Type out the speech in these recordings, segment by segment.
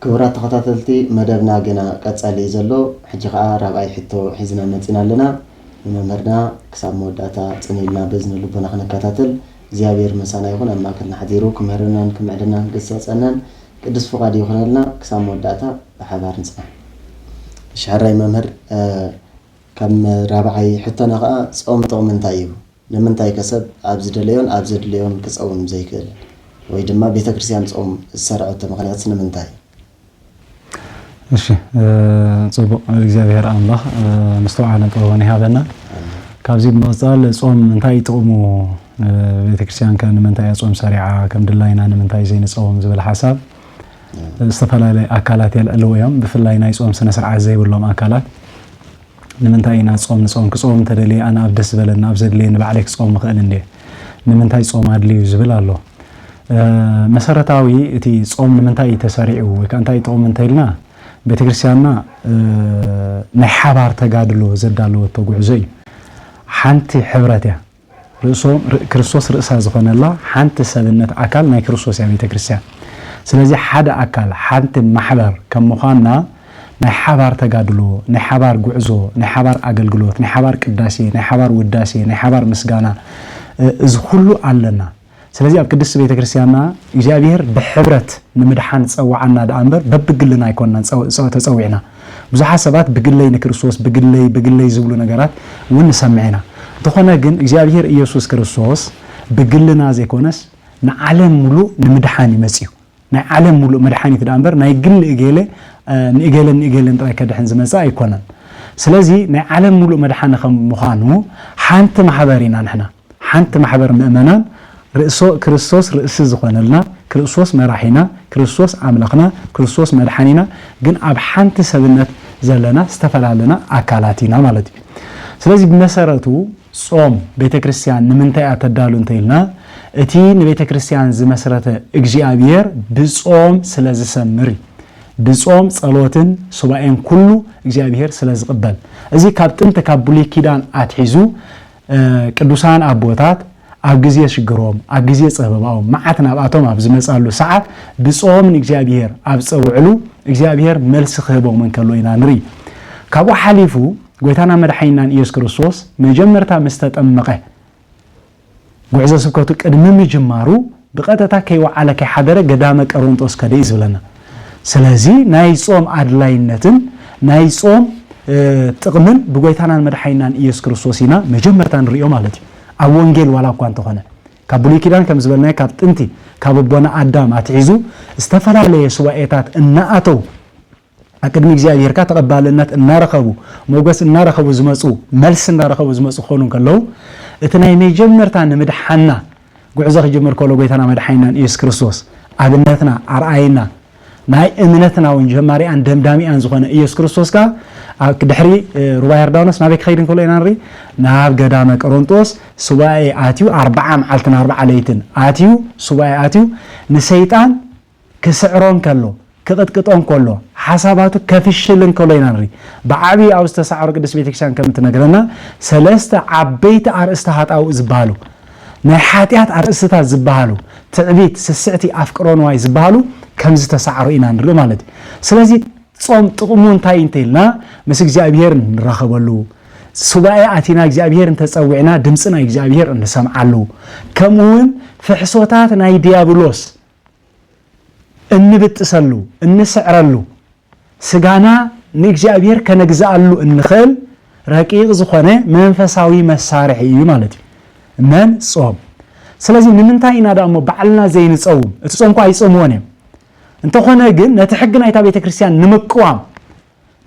كبرات تخطاتلتي مدبنا جنا قصالي زلو حجي خا رابعي حتو حزنا متينا لنا ممرنا كساب موداتا صنيلنا بزن لبنا خنكاتاتل እግዚአብሔር መሳና ይሁን አማከልና ሐዲሩ ከመረናን ከመዕደናን ገሰጸናን ቅዱስ ፈቃድ ይሁንልና ክሳብ መወዳታ በሐባር እንጽና ሻራይ መምህር ከም ራብዓይ ሕተና ኸ ጾም ጦምንታይ እዩ ለምንታይ ከሰብ አብዝደለዮን አብዝደለዮን ክጾም ዘይክል ወይ ድማ ቤተክርስቲያን ጾም ዝሰርዑት ምክንያት ስለምንታይ እሺ ጽቡቅ እግዚአብሔር አምላህ መስተዋዕነ ጥበብን ይሃበና ካብዚ መጻል ጾም እንታይ ጥቅሙ ቤተክርስቲያን ከን ምንታይ ጾም ሰሪዓ ከም ድላይና ምንታይ ዘይን ጾም ዝብል ሐሳብ ዝተፈላላይ አካላት ያልዕልወዮም ብፍላይ ናይ ጾም ስነ ስርዓት ዘይብሎም አካላት ንምንታይና ጾም ንጾም ክጾም ተደሊ አና አብደስ በለና አብዘድሊ ንባዕለክ ጾም ምኽእል እንዴ ንምንታይ ጾም አድልዩ ዝብል አሎ መሰረታዊ እቲ ጾም ንምንታይ ተሰሪዑ ወይ ካንታይ ጾም እንተይልና ቤተክርስቲያንና ናይ ሓባር ተጋድሎ ዘዳለወ ተጉዕዞ እዩ ሓንቲ ሕብረት ያ ርሶም ክርስቶስ ርእሳ ዝኾነላ ሓንቲ ሰብነት አካል ናይ ክርስቶስ ያ ቤተክርስቲያን ስለዚ ሓደ አካል ሓንቲ ማሕበር ከም ምዃንና ናይ ሓባር ተጋድሎ ናይ ሓባር ጉዕዞ ናይ ሓባር አገልግሎት ናይ ሓባር ቅዳሴ ናይ ሓባር ውዳሴ ናይ ሓባር ምስጋና እዚ ሁሉ ኣለና ስለዚ ኣብ ቅድስት ቤተክርስቲያንና እግዚአብሔር ብሕብረት ንምድሓን ፀዋዓና ዳንበር በብግልና ይኮንና ተፀዊዕና ብዙሕ ሰባት ብግለይ ንክርስቶስ ብግለይ ዝብሉ ነገራት ውን ሰምዒና ተኾነ ግን እግዚአብሔር ኢየሱስ ክርስቶስ ብግልና ዘይኮነስ ንዓለም ሙሉ ንምድሓን ይመጽዩ ናይ ዓለም ሙሉ መድሓኒት ዳንበር ናይ ግል እገለ ንእገለን ጥራይ ከድሕን ዝመጽ ኣይኮነን ስለዚ ናይ ዓለም ሙሉ መድሓን ከም ምዃኑ ሓንቲ ማሕበር ኢና ንሕና ሓንቲ ማሕበር ምእመናን ርእሶ ክርስቶስ ርእሲ ዝኾነልና ክርስቶስ መራሒና ክርስቶስ አምላኽና ክርስቶስ መድሓኒና ግን ኣብ ሓንቲ ሰብነት ዘለና ዝተፈላለና አካላቲና ማለት እዩ ስለዚ ብመሰረቱ ጾም ቤተክርስቲያን ንምንታይ አተዳሉ እንተይልና እቲ ንቤተክርስቲያን ዝመስረተ እግዚአብሔር ብጾም ስለዝሰምር ብጾም ጸሎትን ሱባኤን ኩሉ እግዚአብሔር ስለዝቅበል እዚ ካብ ጥንት ካብ ብሉይ ኪዳን አትሒዙ ቅዱሳን አቦታት ኣብ ግዜ ሽግሮም ኣብ ግዜ ጸበባኦም መዓት ናባቶም ኣብ ዝመጻሉ ሰዓት ብጾም እግዚአብሔር ኣብ ጸውዕሉ እግዚአብሔር መልስ ክህቦም እንከሎ ኢና ንሪ ካብኡ ሓሊፉ ጎይታና መድሓኒና ኢየሱስ ክርስቶስ መጀመርታ መስተጠመቀ ጉዕዞ ስብከቱ ቅድሚ ምጅማሩ ብቀጥታ ከይወዓለ ከይሓደረ ገዳመ ቆሮንጦስ ከደ ይዝብለና ስለዚ ናይ ጾም አድላይነትን ናይ ጾም ጥቅምን ብጎይታና መድሓኒና ኢየሱስ ክርስቶስ ኢና መጀመርታ ንሪኦ ማለት እዩ ኣብ ወንጌል ዋላ እኳ እንተኾነ ካብ ብሉይ ኪዳን ከም ዝበልና ካብ ጥንቲ ካብ ኣቦና አዳም አትሒዙ ዝተፈላለየ ሱባኤታት እናኣተው አቅድሚ እግዚአብሔርካ ተቀባልነት እናረኸቡ ሞገስ እናረኸቡ ዝመጹ መልስ እናረኸቡ ዝመጹ ኾኑ ከለው እቲ ናይ መጀመርታ ንምድሓና ጉዕዞ ክጅምር ከሎ ጎይታና መድሓኒና ኢየሱስ ክርስቶስ ኣብነትና አርአይና ናይ እምነትና ወንጀማሪያን ደምዳሚያን ዝኾነ ኢየሱስ ክርስቶስ ካ ድሕሪ ሩባ ዮርዳኖስ ናበይ ከይድን ከሎ ኢና ንሪ ናብ ገዳመ ቆሮንጦስ ሱባኤ አትዩ 40 መዓልትን 40 ለይትን አትዩ ሱባኤ አትዩ ንሰይጣን ክስዕሮን ከሎ ክቅጥቅጦን ከሎ ሓሳባቱ ከፍሽልን ከሎ ኢና ንሪ ብዓቢ ኣብ ዝተሳዕሮ ቅዱስ ቤተክርስቲያን ከም ትነግረና ሰለስተ ዓበይቲ አርእስተ ሃጣው ዝባሃሉ ናይ ሓጢያት አርእስታት ዝባሃሉ ትዕቢት ስስዕቲ አፍቅሮ ንዋይ ዝባሃሉ ከም ዝተሳዕሮ ኢና ንሪ ማለት ስለዚ ጾም ጥቅሙ እንታይ እንተይልና ምስ እግዚአብሔር ንራኸበሉ ሱባኤ አቲና እግዚአብሔር እንተጸውዕና ድምጽና እግዚአብሔር እንሰምዓሉ ከምውን ፍሕሶታት ናይ ዲያብሎስ እንብጥሰሉ እንስዕረሉ ስጋና ንእግዚአብሔር ከነግዛሉ እንኽእል ረቂቅ ዝኾነ መንፈሳዊ መሳርሒ እዩ ማለት እዩ መን ጾም ስለዚ ንምንታይ ኢና ደሞ ባዕልና ዘይንጸውም እቲ ጾም እኮ ኣይጾምዎን እዮም እንተኾነ ግን ነቲ ሕግ ናይታ ቤተክርስቲያን ንምቅዋም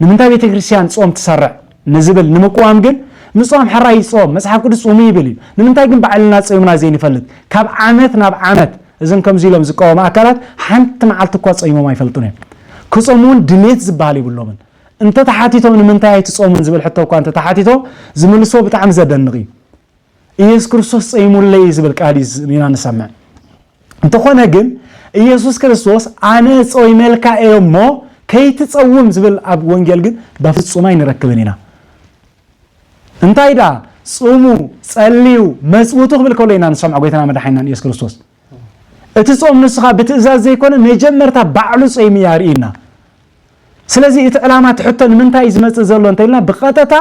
ንምንታይ ቤተክርስቲያን ጾም ትሰርዕ ንዝብል ንምቅዋም ግን ንጾም ሕራይ ጾም መጽሓፍ ቅዱስ ጾም ይብል እዩ ንምንታይ ግን ባዕልና ጾምና ዘይንፈልጥ ካብ ዓመት ናብ ዓመት እዘን ከምዚ ኢሎም ዝቃወሙ አካላት ሓንቲ መዓልቲ እኳ ጾሞም ኣይፈልጡን እዮም ክጾሙን ድሌት ዝባሃል ይብሎምን እንተ ተሓቲቶም ንምንታይ ኣይትጾሙን ዝብል ሕቶ እኳ እንተ ተሓቲቶ ዝምልሶ ብጣዕሚ ዘደንቕ እዩ ኢየሱስ ክርስቶስ ጾሙለይ ዝብል ቃል ኢና ንሰምዕ እንተኾነ ግን ኢየሱስ ክርስቶስ አነ ጾይመልካ እሞ ከይትጸውም ዝብል ኣብ ወንጌል ግን በፍጹም ኣይንረክብን ኢና እንታይ ዳ ጾሙ ጸልዩ መጽውቱ ክብል ከሎ ኢና ንሰምዕ ጎይታና መድሓኒና ኢየሱስ ክርስቶስ እቲ ጾም ንስኻ ብትእዛዝ ዘይኮነ መጀመርታ ባዕሉ ጾም ያርኢና ስለዚህ እቲ ዕላማ ትሕቶ ንምንታይ ዝመጽእ ዘሎ እንተይልና ብቐጥታ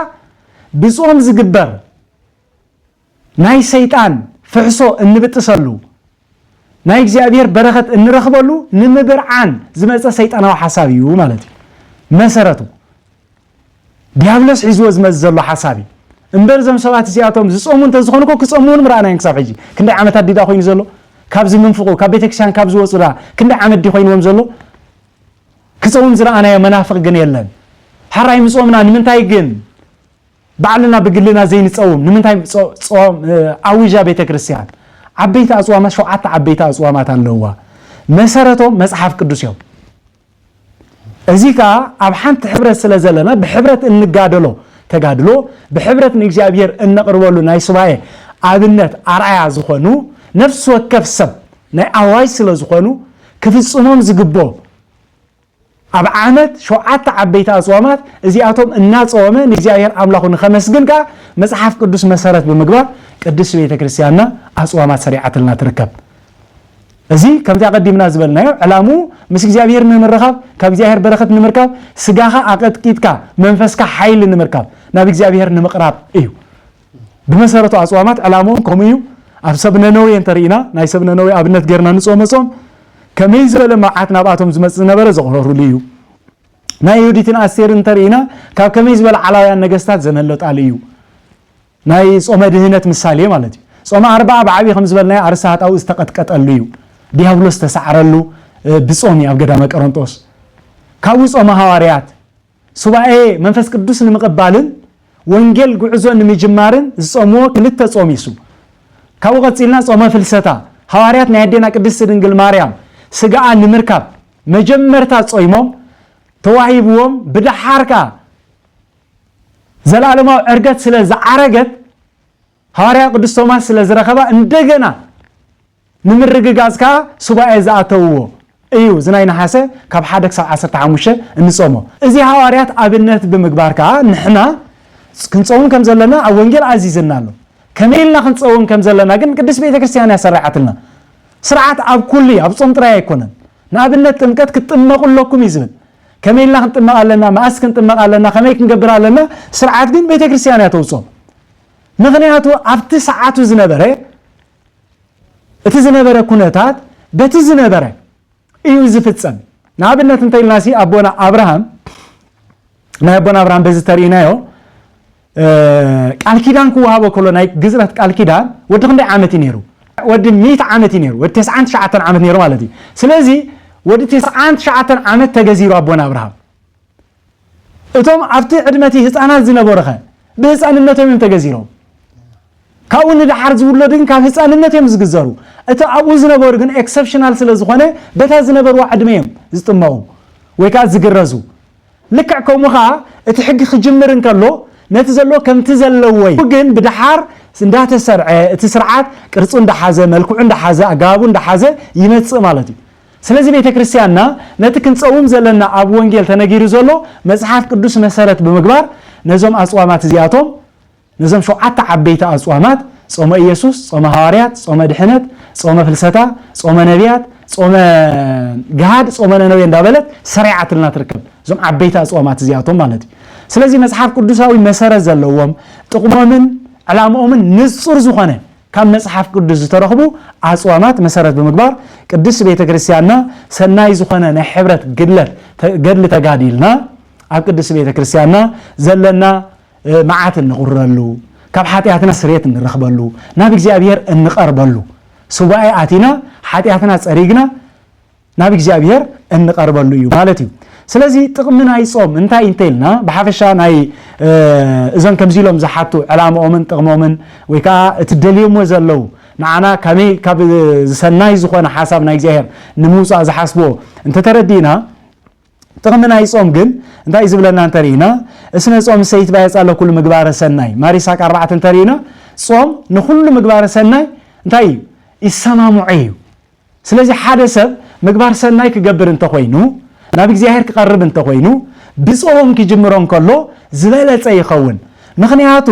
ብጾም ዝግበር ናይ ሰይጣን ፍሕሶ እንብጥሰሉ ናይ እግዚአብሔር በረኸት እንረኽበሉ ንምብርዓን ዝመጽእ ሰይጣናዊ ሓሳብ እዩ ማለት እዩ መሰረቱ ዲያብሎስ ሒዝዎ ዝመጽእ ዘሎ ሓሳብ እዩ እምበር ዘም ሰባት እዚኣቶም ዝጾሙ እንተዝኾኑኮ ክጾሙን ምርኣናይን ክሳብ ሕጂ ክንደይ ዓመታት ዲዳ ኮይኑ ዘሎ ካብ ዝምንፍቑ ካብ ቤተክርስትያን ካብ ዝወፁዳ ክንደይ ዓመት ዲ ኮይኖም ዘሎ ክጾሙም ዝረኣናዮ መናፍቕ ግን የለን ሓራይ ምጾምና ንምንታይ ግን ባዕልና ብግልና ዘይንጸውም ንምንታይ ጾም ኣዊጃ ቤተክርስትያን ዓበይቲ ኣጽዋማት 7 ዓበይቲ ኣጽዋማት ኣለዋ መሰረቶም መጽሓፍ ቅዱስ እዮም እዚ ከዓ ኣብ ሓንቲ ሕብረት ስለ ዘለና ብሕብረት እንጋደሎ ተጋድሎ ብሕብረት ንእግዚአብሔር እንቅርበሉ ናይ ሱባኤ ኣብነት ኣርአያ ዝኾኑ ነፍስ ወከፍ ሰብ ናይ ኣዋጅ ስለ ዝኾኑ ክፍጽሞም ዝግቦ ኣብ ዓመት 7 ዓበይቲ ኣጽዋማት እዚኣቶም እናጾመ ንእግዚአብሔር ኣምላኹ ንኸመስግን ከዓ መጽሓፍ ቅዱስ መሰረት ብምግባር ቅዱስ ቤተክርስትያንና ኣጽዋማት ሰሪዓትልና ትርከብ እዚ ከምታ ቀዲምና ዝበልናዮ ዕላሙ ምስ እግዚአብሔር ንምርኻብ ካብ እግዚአብሔር በረኸት ንምርካብ ስጋኻ ኣቀጥቂጥካ መንፈስካ ሓይል ንምርካብ ናብ እግዚአብሔር ንምቕራብ እዩ ብመሰረቱ ኣጽዋማት ዕላሙን ከምኡ እዩ ኣብ ሰብነ ነዌ እንተሪኢና ናይ ሰብነ ነዌ ኣብነት ጌርና ንጾመጾም ከመይ ዝበለ መዓት ናብኣቶም ዝመጽእ ነበረ ዘቕረሩሉ እዩ ናይ ይሁዲትን ኣስቴርን እንተሪኢና ካብ ከመይ ዝበለ ዓላውያን ነገስታት ዘመለጣሉ እዩ ናይ ጾመ ድህነት ምሳሌ ማለት እዩ ጾመ 40 ብዓቢ ከም ዝበልናዮ ኣርሳሃጣዊ ዝተቀጥቀጠሉ እዩ ዲያብሎስ ተሳዕረሉ ብጾም ኣብ ገዳመ ቆሮንጦስ ካብኡ ጾመ ሐዋርያት ሱባኤ መንፈስ ቅዱስ ንምቕባልን ወንጌል ጉዕዞ ንምጅማርን ዝጾምዎ ክልተ ጾም ይሱ ካብኡ ቀፂልና ጾመ ፍልሰታ ሐዋርያት ናይ ኣዴና ቅድስት ድንግል ማርያም ስጋኣ ንምርካብ መጀመርታ ጾይሞም ተዋሂብዎም ብድሓርካ ዘላለማዊ ዕርገት ስለ ዝዓረገት ሐዋርያ ቅዱስ ቶማስ ስለ ዝረኸባ እንደገና ንምርግጋዝካ ሱባኤ ዝኣተውዎ እዩ ዝናይ ነሓሰ ካብ 1 ክሳብ 15 እንጾሞ እዚ ሐዋርያት ኣብነት ብምግባር ከዓ ንሕና ክንጾም ከም ዘለና ኣብ ወንጌል ኣዚዝና ኣሎ ከመይልና ክንጾም ከም ዘለና ግን ቅዱስ ቤተክርስትያን ያሰራዓትና ስርዓት ኣብ ኩሉ ኣብ ጾም ጥራይ ኣይኮነን ንኣብነት ጥምቀት ክትጥመቁለኩም ይዝብል ከመይልና ክንጥመቕ ኣለና ማእስ ክንጥመቕ ኣለና ከመይ ክንገብር ኣለና ስርዓት ግን ቤተክርስትያን ያተውጾም ምክንያቱ ኣብቲ ሰዓቱ ዝነበረ እቲ ዝነበረ ኩነታት በቲ ዝነበረ እዩ ዝፍጸም ንኣብነት እንተይልናሲ ኣቦና አብርሃም ናይ ኣቦና አብርሃም በዚ ተሪእናዮ ቃል ኪዳን ክወሃቦ ከሎ ናይ ግዝረት ቃል ኪዳን ወዲ ክንደይ ዓመት ነይሩ ወዲ 100 ዓመት ነይሩ ወዲ 99 ዓመት ነይሩ ማለት እዩ ስለዚ ወዲ 99 ዓመት ተገዚሩ ኣቦና አብርሃም እቶም ኣብቲ ዕድመቲ ህፃናት ዝነበሩኸ ብህፃንነቶም እዮም ተገዚሮም ካብኡ ንድሓር ዝውለዱን ካብ ህፃንነቶም ዝግዘሩ እቲ ኣብኡ ዝነበሩ ግን ኤክሰፕሽናል ስለ ዝኾነ በታ ዝነበሩ ዕድመዮም ዝጥመቑ ወይ ከዓ ዝግረዙ ልክዕ ከምኡ ከዓ እቲ ሕጊ ክጅምር እንከሎ ነቲ ዘሎ ከምቲ ዘለወይ ግን ብድሓር እንዳተሰርዐ እቲ ስርዓት ቅርጹ እንዳሓዘ መልክዑ እንዳሓዘ ኣገባቡ እንዳሓዘ ይመጽእ ማለት እዩ ስለዚ ቤተክርስትያንና ነቲ ክንጸውም ዘለና ኣብ ወንጌል ተነጊሩ ዘሎ መጽሓፍ ቅዱስ መሰረት ብምግባር ነዞም ኣጽዋማት እዚኣቶም ነዞም 7 ዓበይቲ ኣጽዋማት ጾመ ኢየሱስ ጾመ ሐዋርያት ጾመ ድሕነት ጾመ ፍልሰታ ጾመ ነቢያት ጾመ ገሃድ ጾመ ነነዌ እንዳበለት ሰሪዓትልና ትርከብ እዞም ዓበይቲ ኣጽዋማት እዚኣቶም ማለት እዩ ስለዚ መጽሓፍ ቅዱሳዊ መሰረት ዘለዎም ጥቕሞምን ዕላምኦምን ንጹር ዝኾነ ካብ መጽሓፍ ቅዱስ ዝተረኽቡ ኣጽዋማት መሰረት ብምግባር ቅዱስ ቤተክርስትያንና ሰናይ ዝኾነ ናይ ሕብረት ገድሊ ተጋዲልና ኣብ ቅዱስ ቤተክርስትያንና ዘለና መዓት እንቁረሉ ካብ ሓጢያትና ስርየት እንረኽበሉ ናብ እግዚአብሔር እንቀርበሉ ሱባኤ ኣቲና ሓጢያትና ጸሪግና ናብ እግዚአብሔር እንቀርበሉ እዩ ማለት እዩ ስለዚ ጥቕሚ ናይ ጾም እንታይ እንተይልና ብሓፈሻ ናይ እዞም ከምዚ ኢሎም ዝሓቱ ዕላምኦምን ጥቕሞምን ወይ ከዓ እቲ ደልዮሞ ዘለው ንዓና ከመይ ካብ ዝሰናይ ዝኾነ ሓሳብ ናይ እግዚአብሔር ንምውፃእ ዝሓስቦ እንተተረዲና ጥቕሚ ናይ ጾም ግን እንታይ ዝብለና እንተሪኢና እስነ ጾም ሰይትባ የጻለ ኩሉ ምግባረ ሰናይ ማሪሳቅ 4 እንተሪኢና ጾም ንኩሉ ምግባረ ሰናይ እንታይ ይሰማምዑ እዩ ስለዚ ሓደ ሰብ ምግባር ሰናይ ክገብር እንተኮይኑ ናብ እግዚአብሔር ክቀርብ እንተኮይኑ ብጾም ክጅምሮን ከሎ ዝበለጸ ይኸውን ምክንያቱ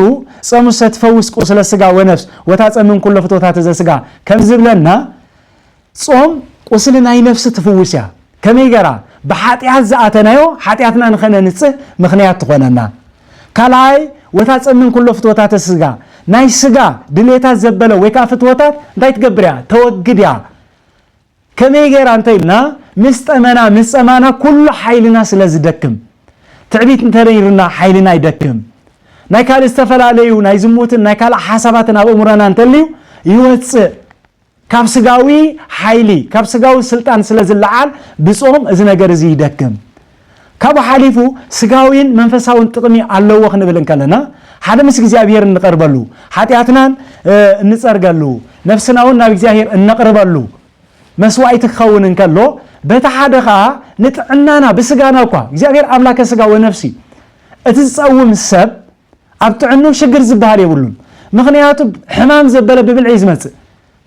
ጾም ሰትፈውስ ቁስለ ስጋ ወነፍስ ወታጸምን ኩሉ ፍቶታት ዘስጋ ከም ዝብለና ጾም ቁስል ናይ ነፍስ ትፍውስያ ከመይ ገራ بحاتيات زاتنايو حاتياتنا نخنا نصح مخنيات تخوننا كلاي وتاصمن كله فتوتات السغا ناي سغا دليتا زبله ويكا فتوتات እንዳይ ትገብርያ ተወግድያ ከመይ ገር አንተይና ምስጠማና ኩሉ ኃይልና ስለዝደክም ትዕቢት እንተረይርና ኃይልና ይደክም ናይ ካል ዝተፈላልዩ ናይ ዝሙትን ናይ ካል ሐሳባትን አበሙራና እንተልዩ ይወጽ ካብ ስጋዊ ኃይሊ ካብ ስጋዊ ስልጣን ስለዝልዓል ብጾም እዚ ነገር እዚ ይደክም ካብ ሓሊፉ ስጋዊን መንፈሳውን ጥቅሚ አለው ወኽንብልን ከለና ሓደ ምስ እግዚአብሔር እንቀርበሉ ኃጢአትናን እንጸርገሉ ነፍስናውን ናብ እግዚአብሔር እንቀርበሉ መስዋዕት ክኸውን እንከሎ በተሓደኻ ንጥዕናና በስጋና እኳ እግዚአብሔር አምላከ ስጋ ወነፍሲ እትጸውም ሰብ ኣብ ጥዕኑ ሽግር ዝባሃል ይብሉን ምክንያቱ ሕማም ዘበለ ብብልዕ ዝመጽእ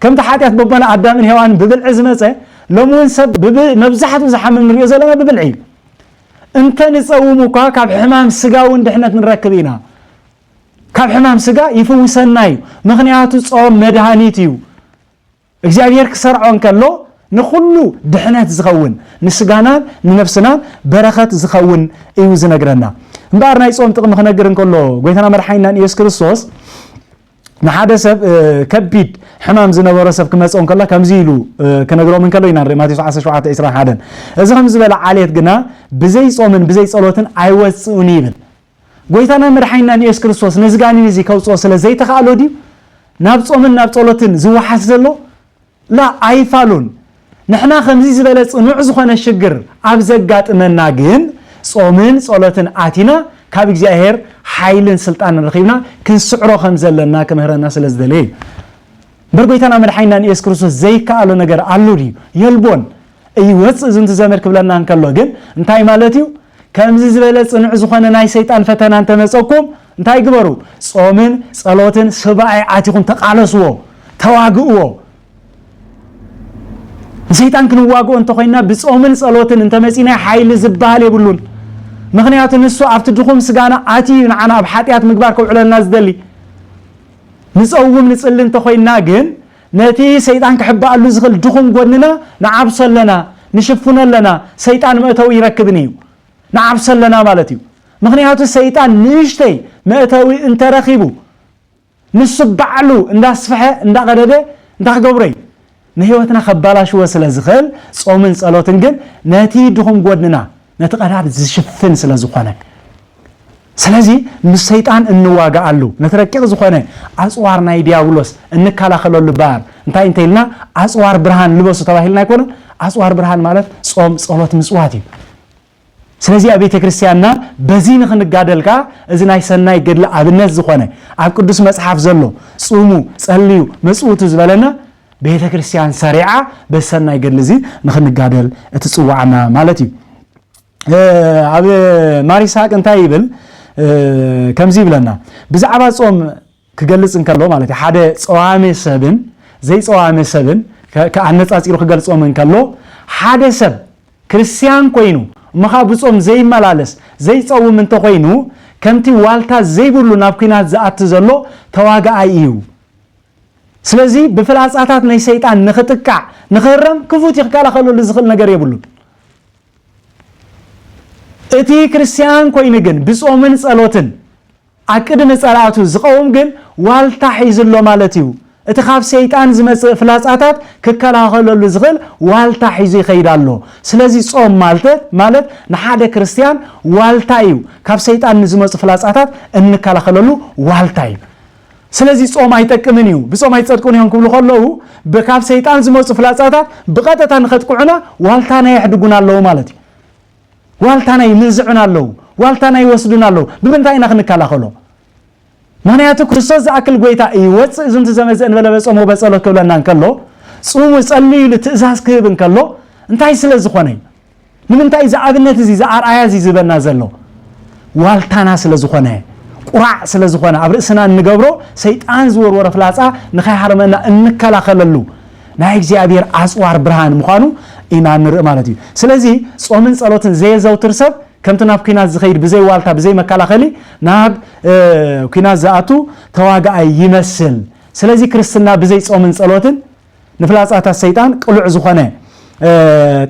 ከምቲ ኃጢአት በበና አዳምን ሔዋን ብብልዕ ዝመጽእ ለሙን ሰብ መብዛሕቱ ዝሐምም ንሪኦ ዘለና ብብልዕ እንተ ንጸውሙ እኳ ካብ ሕማም ስጋውን ድሕነት ንረክብ ኢና ካብ ሕማም ስጋ ይፍውሰና እዩ ምክንያቱ ጾም መድሃኒት እዩ እግዚአብሔር ክሰርዖን ከሎ ንኹሉ ድሕነት ዝኸውን ንስጋናን ንነፍስናን በረኸት ዝኸውን እዩ ዝነግረና እምበር ናይ ጾም ጥቅሚ ክነግር እንከሎ ጎይታና መድሓኒና ኢየሱስ ክርስቶስ ንሓደ ሰብ ከቢድ ሕማም ዝነበረ ሰብ ክመጽኦም ከላ ከምዚ ኢሉ ክነግሮም እንከሎ ኢና ማቴዎስ 17:21 እዚ ከም ዝበለ ዓልየት ግና ብዘይ ጾምን ብዘይ ጸሎትን አይወጽኡን ይብል ጎይታና መድሓኒና ኢየሱስ ክርስቶስ ንዝጋኒ እዚ ከውጾ ስለ ዘይተኻሎ ዲ ናብ ጾምን ናብ ጸሎትን ዝወሓስ ዘሎ لا አይፋሉን ንሕና ከምዚ ዝበለ ጽኑዕ ዝኾነ ሽግር ኣብ ዘጋጥመና ግን ጾምን ጸሎትን አቲና ካብ እግዚአብሔር ኃይልን ስልጣንን ረኺብና ክንስዕሮ ከም ዘለና ከመህረና ስለዝደለይ በርጎይታና መድሓኒና ኢየሱስ ክርስቶስ ዘይካአሎ ነገር አሉ ዲ የልቦን ይወጽ ዝንት ዘመድ ክብለና እንከሎ ግን እንታይ ማለት እዩ ከምዚ ዝበለ ጽኑዕ ዝኾነ ናይ ሰይጣን ፈተና እንተመጸኩም እንታይ ግበሩ ጾምን ጸሎትን ስባይ አቲኹም ተቃለስዎ ተዋግእዎ ሰይጣን ክንዋግኦ እንተኾይና ብጾምን ጸሎትን እንተመጺና ኃይል ዝባሃል ይብሉን ምክንያቱ ንሱ ኣብቲ ድኹም ስጋና አቲ ንዓና ኣብ ኃጢአት ምግባር ከውዕለና ዝደሊ ንጸውም ንጽል እንተኾይና ግን ነቲ ሰይጣን ክሕባአሉ ዝኽል ድኹም ጎንና ንዓብሰለና ንሽፍነለና ሰይጣን መእተዊ ይረክብን እዩ ንዓብሰለና ማለት እዩ ምክንያቱ ሰይጣን ንሽተይ መእተዊ እንተረኺቡ ንሱ በዓሉ እንዳስፈሐ እንዳቀደደ እንዳገብረይ ንህይወትና ከባላሽወ ስለዝኽል ጾምን ጸሎትን ግን ነቲ ድኹም ጎድና ነቲ ቀዳድ ዝሽፍን ስለዝኾነ ስለዚ ንሰይጣን እንዋጋአሉ ነተረቂቕ ዝኾነ አጽዋር ናይ ዲያብሎስ እንከላኸለሉ ባር እንታይ እንተይልና አጽዋር ብርሃን ልበሱ ተባሂልና ይኮነ አጽዋር ብርሃን ማለት ጾም ጸሎት ምጽዋት እዩ ስለዚ ኣብ ቤተ ክርስቲያንና በዚ ንኽንጋደልካ እዚ ናይ ሰናይ ገድሊ ኣብነት ዝኾነ ኣብ ቅዱስ መጽሓፍ ዘሎ ጹሙ ጸልዩ መጽውቱ ዝበለና ቤተ ክርስቲያን ሰሪዓ በሰናይ ገድሊ እዚ ንኽንጋደል እትጽዋዕና ማለት እዩ ኣብ ማሪሳቅ እንታይ ይብል ከምዚ ይብለና ብዛዕባ ጾም ክገልጽ እንከሎ ማለት ሓደ ጸዋሜ ሰብን ዘይጸዋሜ ሰብን ከአነጻጽሩ ክገልጾም እንከሎ ሓደ ሰብ ክርስቲያን ኮይኑ መኻ ብጾም ዘይመላለስ ዘይጸውም እንተኾይኑ ከምቲ ዋልታ ዘይብሉ ናብ ኩናት ዝኣት ዘሎ ተዋጋኣይ እዩ ስለዚ ብፍላጻታት ናይ ሰይጣን ንኽጥቃዕ ንኽረም ክፉት ይከላኸለሉ ዝኽእል ነገር የብሉን እቲ ክርስቲያን ኮይኑ ግን ብጾምን ጸሎትን አቅድም ጸላቱ ዝቀውም ግን ዋልታ ሒዝሎ ማለት እዩ እቲ ካብ ሰይጣን ዝመጽእ ፍላጻታት ክከላኸለሉ ዝኽእል ዋልታ ሒዙ ይኸይዳሎ ስለዚ ጾም ማለት ንሓደ ክርስቲያን ዋልታ እዩ ካብ ሰይጣን ዝመጽእ ፍላጻታት እንከላኸለሉ ዋልታ እዩ ስለዚ ጾም አይጠቅምን እዩ ብጾም አይጸድቁን ይሆን ክብሉ ከለዉ በካብ ሰይጣን ዝመጽእ ፍላጻታት ብቀጥታ ንኸጥቁዕና ዋልታና ይሕድጉና ኣለዉ ማለት እዩ ዋልታና ይምዝዑና ኣለዉ ዋልታና ይወስዱና ኣለዉ ብምንታይ ኢና ክንከላኸሎ ምክንያቱ ክርስቶስ ዝኣክል ጎይታ ይወፅእ ዝንቱ ዘመዘእ እንበለ በጾም ወበጸሎት ክብለና እንከሎ ጹሙ ጸልዩ ትእዛዝ ክህብ እንከሎ እንታይ ስለ ዝኾነ ንምንታይ ዝኣብነት እዚ ዝኣርኣያ እዚ ዝበና ዘሎ ዋልታና ስለ ዝኾነ ቁራዕ ስለ ዝኾነ ኣብ ርእስና እንገብሮ ሰይጣን ዝወርወረ ፍላጻ ንኸይሃርመና እንከላኸለሉ ናይ እግዚአብሔር አጽዋር ብርሃን ምዃኑ ኢና ንርኢ ማለት እዩ ስለዚ ጾምን ጸሎትን ዘየዘውትር ሰብ ከምቲ ናብ ኩናት ዝኸይድ ብዘይ ዋልታ ብዘይ መከላኸሊ ናብ ኩናት ዝኣቱ ተዋጋኣይ ይመስል ስለዚ ክርስትና ብዘይ ጾምን ጸሎትን ንፍላጻታት ሰይጣን ቅሉዕ ዝኾነ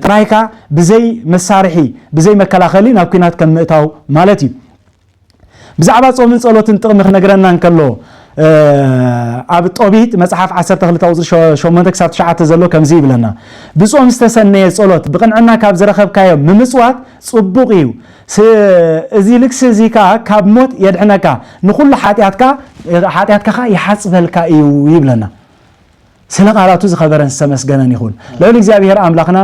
ጥራይካ ብዘይ መሳርሒ ብዘይ መከላኸሊ ናብ ኩናት ከም ምእታው ማለት እዩ ብዛዕባ ጾምን ጸሎትን ጥቕሚ ክነግረና እንከሎ ኣብ ጦቢት መጽሓፍ 12:8-9 ዘሎ ከምዚ ይብለና ብጾም ዝተሰነየ ጸሎት ብቕንዕና ካብ ዝረኸብካዮ ምምጽዋት ጽቡቕ እዩ እዚ ልክስ እዚ ካብ ሞት የድሕነካ ንኹሉ ሓጢአትካ ይሓጽበልካ እዩ ይብለና ስለ ቃላቱ ዝኸበረን ዝተመስገነን ይኹን ለወል እግዚአብሔር አምላኽና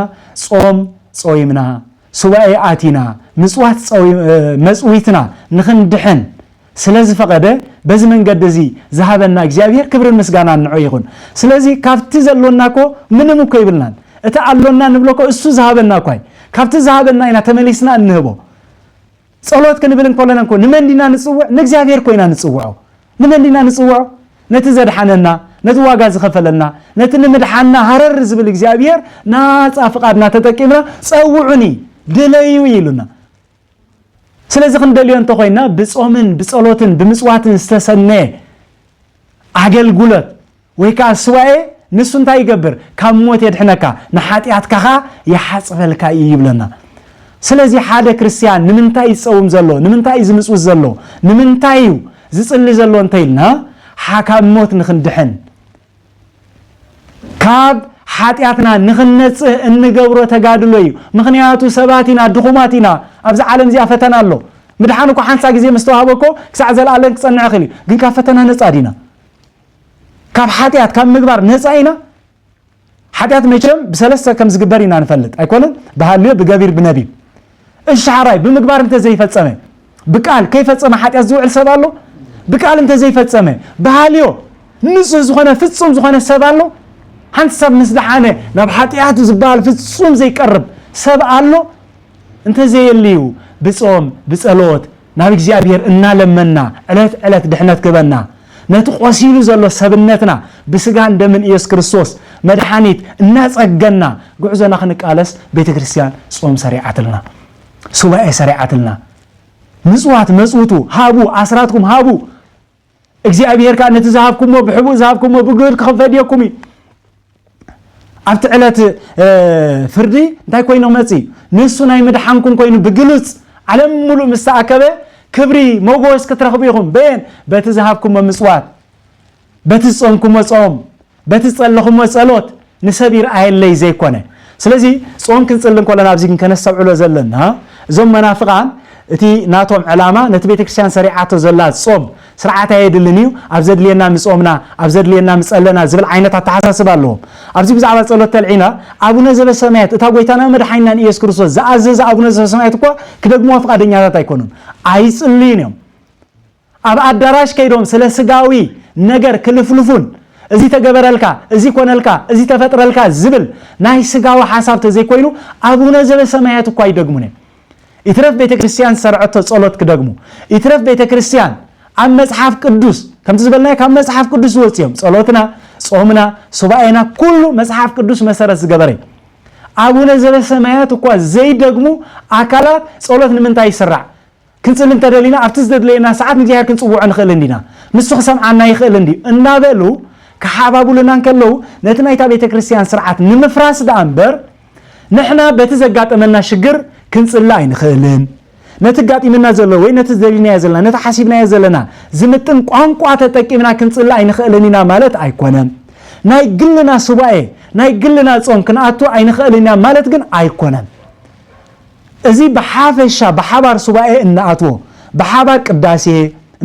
ጾም ጾይምና ሱባኤ አቲና ምጽዋት መጽዊትና ንኽንድሕን ስለዚህ ፈቀደ በዚህ መንገድ እዚ ዝሃበና እግዚአብሔር ክብርን ምስጋና ንዑ ይኹን ስለዚህ ካብቲ ዘሎናኮ ምንም እኮ ይብልናል እቲ አሎና ንብለኮ እሱ ዝሃበና እኳይ ካብቲ ዝሃበና ኢና ተመሊስና እንህቦ ጸሎት ክንብል እንከለና እንኮ ንመንዲና ንጽውዕ ንእግዚአብሔር ኮይና ንጽውዖ ንመንዲና ንጽውዖ ነቲ ዘድሓነና ነቲ ዋጋ ዝኸፈለና ነቲ ንምድሓና ሃረር ዝብል እግዚአብሔር ናጻ ፍቃድና ተጠቂምና ጸውዑኒ ድለዩ ይሉና ስለዚህ ክንደልዮ እንተ ኮይና ብጾምን ብጸሎትን ብምጽዋትን ዝተሰነየ አገልግሎት ወይካ ስዋኤ ንሱ እንታይ ይገብር ካብ ሞት የድሕነካ ንሓጢአትካ ይሓጽበልካ ይብለና ስለዚህ ሓደ ክርስቲያን ንምንታይ ይጸውም ዘሎ ንምንታይ ዝምጽውት ዘሎ ንምንታይ ዝጽሊ ዘሎ እንተይልና ካብ ሞት ንኽንድሕን ካብ ሓጢአትና ንኽነጽህ እንገብሮ ተጋድሎ እዩ ምኽንያቱ ሰባቲና ድኹማቲና ኣብዚ ዓለም እዚኣ ፈተና ኣሎ ምድሓን እኮ ሓንሳ ግዜ መስተዋሃበኮ ክሳዕ ዘለኣለን ክጸንዕ ይኽእል ግን ካብ ፈተና ነጻ ዲና ካብ ሓጢአት ካብ ምግባር ነጻ ኢና ሓጢአት መቸም ብሰለስተ ከም ዝግበር ኢና ንፈልጥ ኣይኮነን ብሃልዮ ብገቢር ብነቢብ እሻዕራይ ብምግባር እንተ ዘይፈጸመ ብቃል ከይፈጸመ ሓጢአት ዝውዕል ሰብ ኣሎ ብቃል እንተ ዘይፈጸመ ብሃልዮ ንጹህ ዝኾነ ፍጹም ዝኾነ ሰብ ኣሎ ሓንቲ ሰብ ምስ ደሓነ ናብ ሓጢአት ዝበሃል ፍጹም ዘይቀርብ ሰብ ኣሎ እንተ ዘየልዩ ብጾም ብጸሎት ናብ እግዚአብሔር እናለመና ዕለት ድሕነት ክበና ነቲ ቆሲሉ ዘሎ ሰብነትና ብስጋን ደምን ኢየሱስ ክርስቶስ መድሓኒት እናጸገና ጉዕዞና ክንቃለስ ቤተክርስቲያን ጾም ሰሪዓትልና ሱባኤ ሰሪዓትልና ምጽዋት መጽውቱ ሃቡ አስራትኩም ሃቡ እግዚአብሔር ካ ነቲ ዝሃብኩሞ ብሕቡእ ዝሃብኩሞ ብግድ ክኸፈድየኩም ኣብቲ ዕለት ፍርዲ እንታይ ኮይኑ መጽ ንሱ ናይ ምድሓንኩም ኮይኑ ብግልጽ ዓለም ሙሉእ ምስተኣከበ ክብሪ ሞጎስ ክትረኽቡ ይኹም በቲ ዝሃብኩሞ ምጽዋት በቲ ጾምኩሞ ጾም በቲ ጸለኹሞ ጸሎት ንሰቢር ኣየለይ ዘይኮነ ስለዚ ጾም ክንጽልን ኮለና ኣብዚ ግን ከነሰብዕሎ ዘለና እዞም መናፍቃን እቲ ናቶም ዕላማ ነቲ ቤተክርስቲያን ሰሪዓቶ ዘላ ጾም ስርዓት አይደልን እዩ ኣብ ዘድልየና ምጾምና ኣብ ዘድልየና ምጸለና ዝብል ዓይነት አተሓሳስብ ኣለዎም ኣብዚ ብዛዕባ ጸሎት ተልዒና አቡነ ዘበሰማያት እታ ጎይታና መድሓኒና ኢየሱስ ክርስቶስ ዝኣዘዘ አቡነ ዘበሰማያት እኮ ክደግሞ ፈቃደኛታት ኣይኮኑን ኣይጽልዩን እዮም ኣብ አዳራሽ ከይዶም ስለ ስጋዊ ነገር ክልፍልፉን እዚ ተገበረልካ እዚ ኮነልካ እዚ ተፈጥረልካ ዝብል ናይ ስጋዊ ሓሳብ ተዘይኮይኑ አቡነ ዘበሰማያት እኮ አይደግሙን ይትረፍ ቤተክርስቲያን ሰርዐቶ ጸሎት ክደግሙ ይትረፍ ቤተክርስቲያን ኣብ መጽሐፍ ቅዱስ ከምቲ ዝበልናዮ ካብ መጽሐፍ ቅዱስ ወጽዮም ጸሎትና ጾምና ሱባኤና ኩሉ መጽሐፍ ቅዱስ መሰረት ዝገበረ አቡነ ዘበሰማያት እኮ ዘይደግሙ አካላት ጸሎት ንምንታይ ይስራዕ ክንጽልም ተደሊና ኣብቲ ዝደድለየና ሰዓት ንግዚአብሔር ክንጽውዖ ንኽእል እንዲና ንሱ ክሰምዓና ይኽእል እንዲ እናበሉ ከሓባቡልና እንከለዉ ነቲ ናይታ ቤተክርስቲያን ስርዓት ንምፍራስ ዳ እምበር ንሕና በቲ ዘጋጠመና ሽግር ክንጽላ ኣይንኽእልን ነቲ ጋጢምና ዘሎ ወይ ነቲ ዘሊና ዘለና ነቲ ሓሲብና ዘለና ዝምጥን ቋንቋ ተጠቂምና ክንጽላ ኣይንኽእልን ኢና ማለት ኣይኮነን ናይ ግልና ሱባኤ ናይ ግልና ጾም ክንኣቱ ኣይንኽእልን ኢና ማለት ግን ኣይኮነን እዚ በሓፈሻ በሓባር ሱባኤ እናኣትዎ በሓባር ቅዳሴ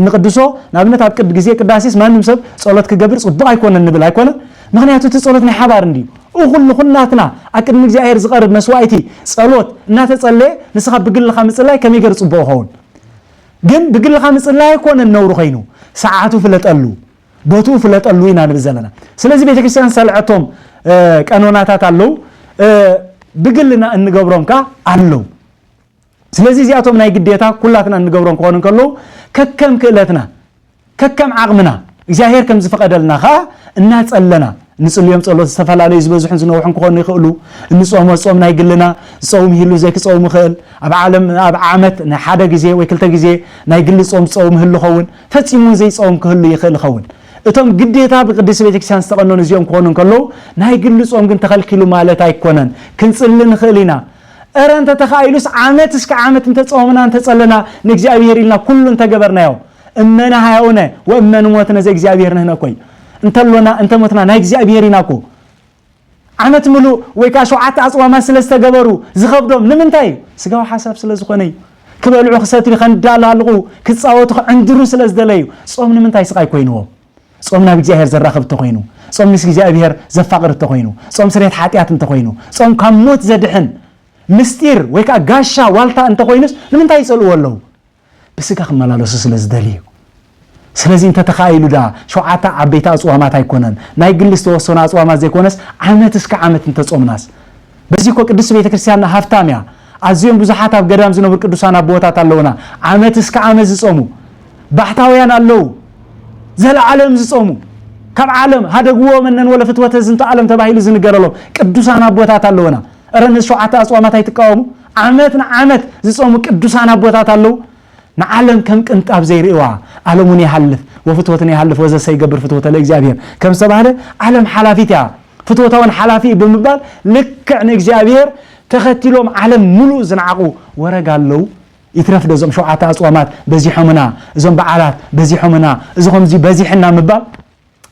እንቅድሶ ናብነት ኣብ ቅድ ግዜ ቅዳሴስ ማንም ሰብ ጸሎት ክገብር ጽቡቕ ኣይኮነን ንብል ኣይኮነን ምክንያቱ እቲ ጸሎት ናይ ሓባር እንዲ እኹሉ ኩናትና ኣቅድሚ እግዚአብሔር ዝቐርብ መስዋዕቲ ጸሎት እናተጸለየ ንስኻ ብግልኻ ምጽላይ ከመይ ገር ጽቡቕ ኸውን ግን ብግልኻ ምጽላይ ኣይኮነን ነውሩ ኮይኑ ሰዓቱ ፍለጠሉ ቦትኡ ፍለጠሉ ኢና ንብል ዘለና ስለዚ ቤተክርስቲያን ሰልዐቶም ቀኖናታት ኣለው ብግልና እንገብሮም ካ ኣለው ስለዚህ እዚኣቶም ናይ ግዴታ ኩላትና እንገብሮም ክኾኑ ከለው ከከም ክእለትና ከከም ዓቕምና እግዚአብሔር ከም ዝፈቀደልና እናጸለና ንጽልዮም ጸሎት ዝተፈላለዩ ዝበዝሑን ዝነውሑን ክኾኑ ይኽእሉ እንጾም ጾም ናይ ግልና ጾም ይህሉ ዘይክጾም ይኽእል ኣብ ዓለም ኣብ ዓመት ናይ ሓደ ግዜ ወይ ክልተ ግዜ ናይ ግሊ ጾም ጾም ይህሉ ኸውን ፈጺሙ ዘይጾም ክህሉ ይኽእል ኸውን እቶም ግዴታ በቅድስት ቤተክርስቲያን ዝተቀነኑ እዚኦም ኮኑን ከለው ናይ ግል ጾም ግን ተኸልኪሉ ማለት አይኮነን ክንጽልን ኽሊና أرنت تخايلوس عامت اسك عامت انت تصومنا انت تصلنا نجزابير لنا كل انت جبرنا يوم امنا هاونا وامنا موتنا زي جزابيرنا هنا كوي انت لنا انت موتنا نجزابيرنا كو عامت ملو ويكاشو عت اصوما سلستجبروا زخبدهم لمنتاي سقاو حساب سلازخوني كبلعو خساتي خندالالغو كتصاوتو عندرو سلازدليو صوم لمنتاي سقاي كوينو صومنا بجاهر زراخب تخوينو صوم نس جزابير زفقر تخوينو صوم سريت حاتيات تخوينو صوم كموت زدحن مستير ويكا غاشا والتا انت كوينس لمن تايصلو والله بسكا خمالالوس سلازدليو سلازي انت تخايلو دا شوعاتا عبيتا اصوامات ايكونن ناي جلس توسونا اصوامات زي كونس عامت اسك عامت انت تصومناس بزيكو قدس بيتكريستياننا هافتاميا ازيون بزحات اب غدام زنو بالقدسان ابوتات اللونا عامت اسك عامت زصومو بحتاويان اللو زل عالم زصومو كم عالم هذا قوه منن ولا فتوى زنت عالم تباهيل زنقرلو قدسان ابوتات اللونا رنس شوعاتا اصوامات يتقاومو عامتنا عامت زصومو قدسان ابوتات اللو نعلم كم كنت اب زي ريوا عالمون يحلف وفتوتني يحلف وذا سيغبر فتوت الاغزابير كم سباله عالم حلافيتا فتوتون حلافي بمبال لك ان اغزابير تختيلهم عالم ملو زنعقو ورغالو يترف دزم شوعاتا اصوامات بزيحمنا زم بعالات بزيحمنا زخم زي بزيحنا مبال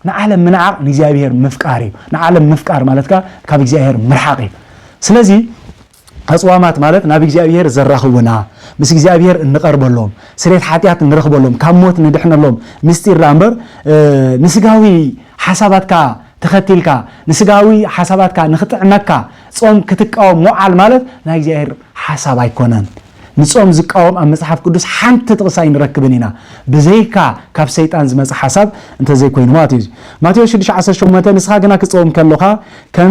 نعلم منعق اغزابير مفقاري نعلم مفقار مالتكا كاب اغزابير مرحقي سلازي اصوامات مالت نبي اغزابير زراخونا مس اغزابير نقربلهم سريت حاتيات نرخبلهم كموت ندحنلهم مستير لامبر نسغاوي حساباتكا تختيلكا نسغاوي حساباتكا نختعنكا صوم كتقاوم موعال مالت نا اغزابير حساب ايكونن نصوم زقاوم ام مصحف قدس حنت تقصاي نركبنينا بزيكا كاب شيطان زمص حساب انت زي كوين ماتيوس 6:18 نسخا غنا كصوم كلوخا كم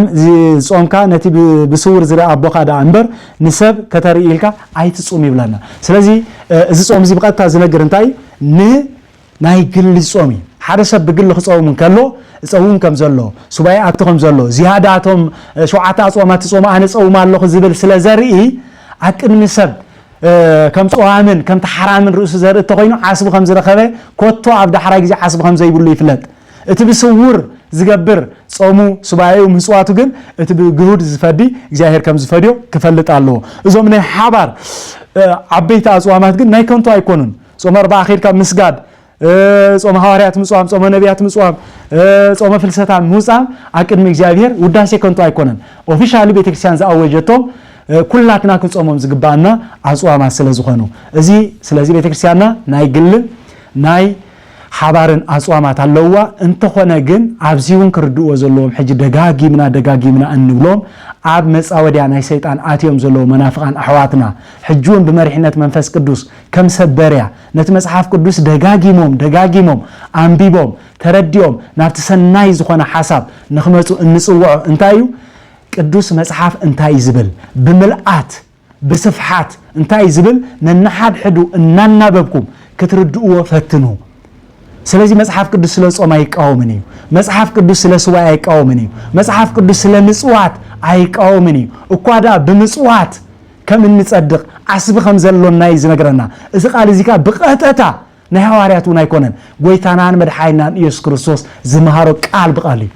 صومكا نتي بسور زرا ابوخا دا انبر نسب كتريلكا ايت صوم يبلانا سلازي از صوم زي بقتا زنجر انتاي ن ناي جل صومي حرسب بجل خصوم كلو صوم كم زلو سباي اتكم زلو زياداتهم شوعتا صومات صوم انا صوم الله زبل سلازري اكن نسب كم صوامن كم تحرامن رؤس زر تقينو حاسب خمس رخبه كوتو عبد حراي جي حاسب خمس يبلو يفلط اتبسور زغبر صومو سبايو مسواتو ግን اتبغود زفدي እግዚአብሔር ከም ዝፈዲዮ ክፈልጣለሁ እዞም ናይ ሓባር ዓበይታ አጽዋማት ግን ናይ ከንቱ አይኮኑን ጾም 40 አኺርካ ምስጋድ ጾም ሐዋርያት ምጽዋም ጾም ነቢያት ምጽዋም ጾም ፍልሰታ ምጽዋም አቅድም እግዚአብሔር ውዳሴ ከንቱ አይኮነን ኦፊሻሊ ቤተክርስቲያን ዘአወጀቶም ኩላትና ክንጾሞም ዝግባና አጽዋማት ስለዝኾኑ እዚ ስለዚህ ቤተክርስቲያንና ናይ ግል ናይ ሓባርን አጽዋማት ኣለዋ እንተኾነ ግን ኣብዚውን ክርድዎ ዘለዎም ሕጂ ደጋጊምና እንብሎም ኣብ መጻወድያ ናይ ሰይጣን አትዮም ዘለዎም መናፍቃን አሕዋትና ሕጂውን በመሪሕነት መንፈስ ቅዱስ ከም ሰበርያ ነቲ መጽሐፍ ቅዱስ ደጋጊሞም አንቢቦም ተረዲዮም ናብቲ ሰናይ ዝኾነ ሓሳብ ንኽመጹ እንጽውዖ እንታዩ ቅዱስ መጽሐፍ እንታይ ይዝብል ብምልአት በስፍሓት እንታይ ይዝብል ነናሓድ ሕዱ እናናበብኩም ክትርድእዎ ፈትኑ ስለዚህ መጽሐፍ ቅዱስ ስለ ጾም አይቃወምን እዩ መጽሐፍ ቅዱስ ስለ ስዋይ አይቃወምን እዩ መጽሐፍ ቅዱስ ስለ ምጽዋት አይቃወምን እዩ እኳዳ ብምጽዋት ከም እንጸድቅ አስብ ከም ዘሎና ይዝነግረና እዚ ቃል እዚካ ብቀጥታ ናይ ሐዋርያቱን አይኮነን ጎይታናን መድኃኒናን ኢየሱስ ክርስቶስ ዝመሃሮ ቃል ብቃል እዩ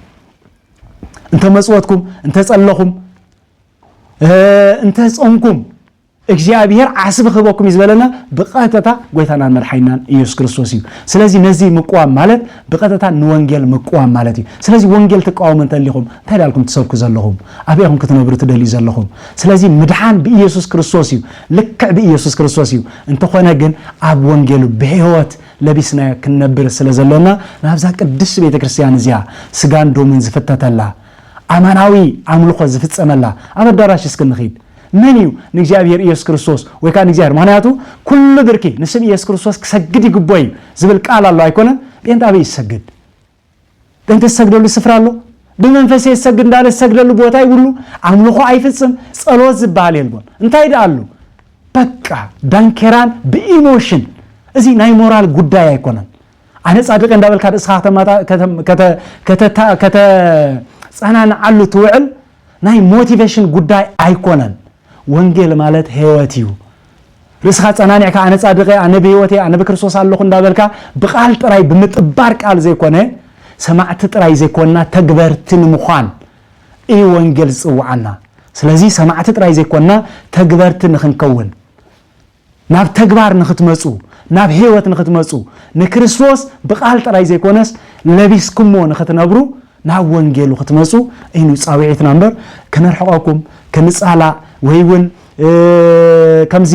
انت مصوتكم انت تصلخم انت ጾምኩም እግዚአብሔር አስብ خبكم ይዝበለና በቀጥታ ጎይታና መድኃኒናን ኢየሱስ ክርስቶስ እዩ ስለዚህ ነዚህ መቋም ማለት በቀጥታ ንወንጌል መቋም ማለት እዩ ስለዚህ ወንጌል ተቃውሞ እንተሊኹም ታዲያልኩም ተሰብኩ ዘለኹም አብያኹም ክትነብሩ ትደሊ ዘለኹም ስለዚህ ምድሓን በኢየሱስ ክርስቶስ እዩ ልክ በኢየሱስ ክርስቶስ እዩ እንተኾነ ግን ኣብ ወንጌሉ በህይወት ለቢስና ክንነብር ስለዘለና ናብዛ ቅዱስ ቤተክርስቲያን እዚያ ስጋን ዶምን ዝፍተተላ አማናዊ አምልኮ ዝፍጸመላ አበዳራሽ እስክንኺድ منيو نجابير إيسوس كريستوس ويكان نجابير معناته كل بركي نسمي إيسوس كريستوس سجد يقبوي زبل قال الله يكونه بين تابي يسجد أنت تسجد له سفر الله بمنفس يسجد دار يسجد له بوتاي يقولوا عملوا خو عيفسم صلوا زبالي يلبون أنت هيدا قالوا بكا دانكران بإيموشن إزي ناي مورال قدّا يكونه أنا صادق إن دابل كات إسخاء كت أنا نعلو توعل ناي موتيفيشن قدّا يكونه ወንጌል ማለት ህይወትዩ ርስኻ ጸናንዕካ አነ ጻድቀ አነ በህይወቴ አነ በክርስቶስ አለኹ እንዳበልካ በቃል ጥራይ ብምጥባር ቃል ዘይኮነ ሰማዕቲ ጥራይ ዘይኮንና ተግበርትን ምዃን እዩ ወንጌል ጽዋዓና ስለዚህ ሰማዕቲ ጥራይ ዘይኮንና ተግበርትን ንኽንከውን ናብ ተግባር ንኽትመጹ ናብ ህይወት ንኽትመጹ ንክርስቶስ ብቃል ጥራይ ዘይኮነስ ለቢስኩሞ ንኽትነብሩ ናብ ወንጌሉ ክትመጹ እዩ ጻውዒትና እምበር ከነርሕቆኩም ከንጻላ ወይውን ከምዚ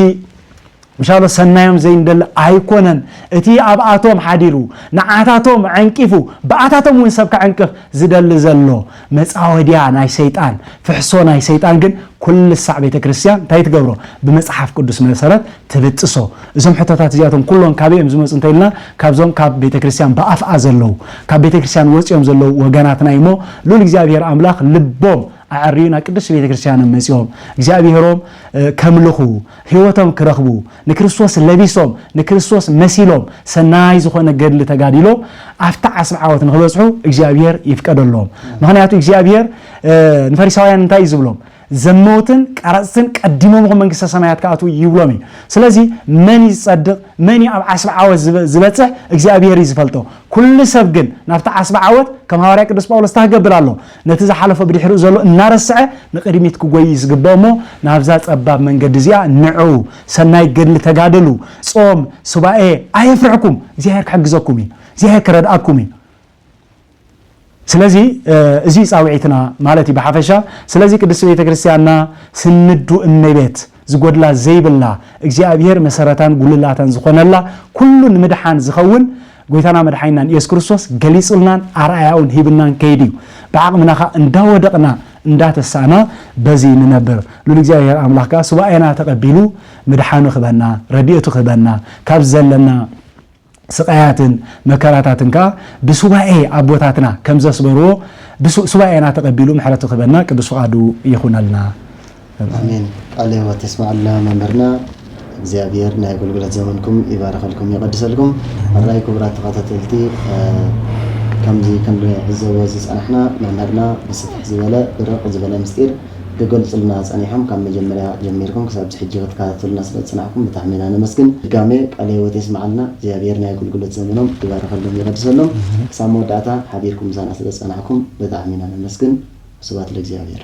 مشالو سنايم زين دل أيقونن اتي أبعاتهم حديرو نعاتاتهم عنكفو بأتاتهم وين سبك عنكف زدل زلو مسعوديا ناي سيطان فحصو ناي سيطان جن كل الساعة بيت كريستيان تايت قبرو بمصحف قدس مسارات تبتصو زم حتات زياتهم كلهم كابيم زمس انتينا كابزوم كاب بيت كريستيان بأف أزلو كاب بيت كريستيان وصيوم زلو وغاناتنا يمو لول እግዚአብሔር አምላክ ልቦም አሪና ቅዱስ ቤተ ክርስቲያን መስዮም እግዚአብሔሮም ከምልኹ ህይወቶም ክረኽቡ ንክርስቶስ ለቢሶም ንክርስቶስ መሲሎም ሰናይ ዝኾነ ገድሊ ተጋዲሎ አፍታ ዓስብ ዓወት ንኽበጽሑ እግዚአብሔር ይፍቀደሎም ምክንያቱ እግዚአብሔር ንፈሪሳውያን እንታይ ዝብሎም ዘሞትን ቀራጽትን ቀድሞም መንግስተ ሰማያት ካቱ ይብሎሚ ስለዚህ መን ይጸድቅ መን ኣብ ዓስብ ዓወት ዝበጽሕ እግዚአብሔር ይዝፈልጦ ኩሉ ሰብ ግን ናፍታ ዓስብ ዓወት ከም ሐዋርያ ቅዱስ ጳውሎስ ታገብራሎ ነቲ ዝሓለፈ ብድሕሩ ዘሎ እናረስዐ ንቅድሚት ክጎይ ዝግበሞ ናብዛ ጸባብ መንገድ እዚያ ንዑ ሰናይ ገድሊ ተጋደሉ ጾም ሱባኤ አይፍርሕኩም እግዚአብሔር ክሕግዘኩም እግዚአብሔር ክረዳአኩም ስለዚህ እዚ ጻውዒትና ማለት ይባሐፈሻ ስለዚህ ቅዱስ ቤተ ክርስቲያንና ስንዱ እመቤት ዝጎድላ ዘይብላ እግዚአብሔር መሰረታን ጉልላታን ዝኾነላ ኩሉን ምድሓን ዝኸውን ጎይታና መድሓይናን ኢየሱስ ክርስቶስ ገሊጽልናን አርአያውን ሂብናን ከይዲው በአቅምናኻ እንዳወደቅና እንዳተሳና በዚ ንነብር ሉል እግዚአብሔር አምላካ ሱባኤና ተቀቢሉ ምድሓኑ ክበና ረድኤቱ ክበና ካብ ዘለና سقياتن مكراتاتن كا بسوباء أبوتاتنا كم زسبرو بسوباءنا تقبلوا محرته خبرنا كدسو عدو يخون لنا آمين عليه وتسمع الله ممرنا زيابير نايقول قلت زمنكم يبارك لكم يقدس لكم الرأي كبرات غطتلتي كم زي كم الزواجز احنا ممرنا بسفح زبالة برق زبالة مستير قلت لنا صنيحهم كم جميركم كسب حجيت كاتلنا صنعكم بتحملنا مسكن قامي عليه وتسمع لنا زيابيرنا يقول قلت زمنهم يبارك لهم يقدس لهم سامو داتا حبيركم زان صنعكم بتحملنا مسكن سبات لك زيابير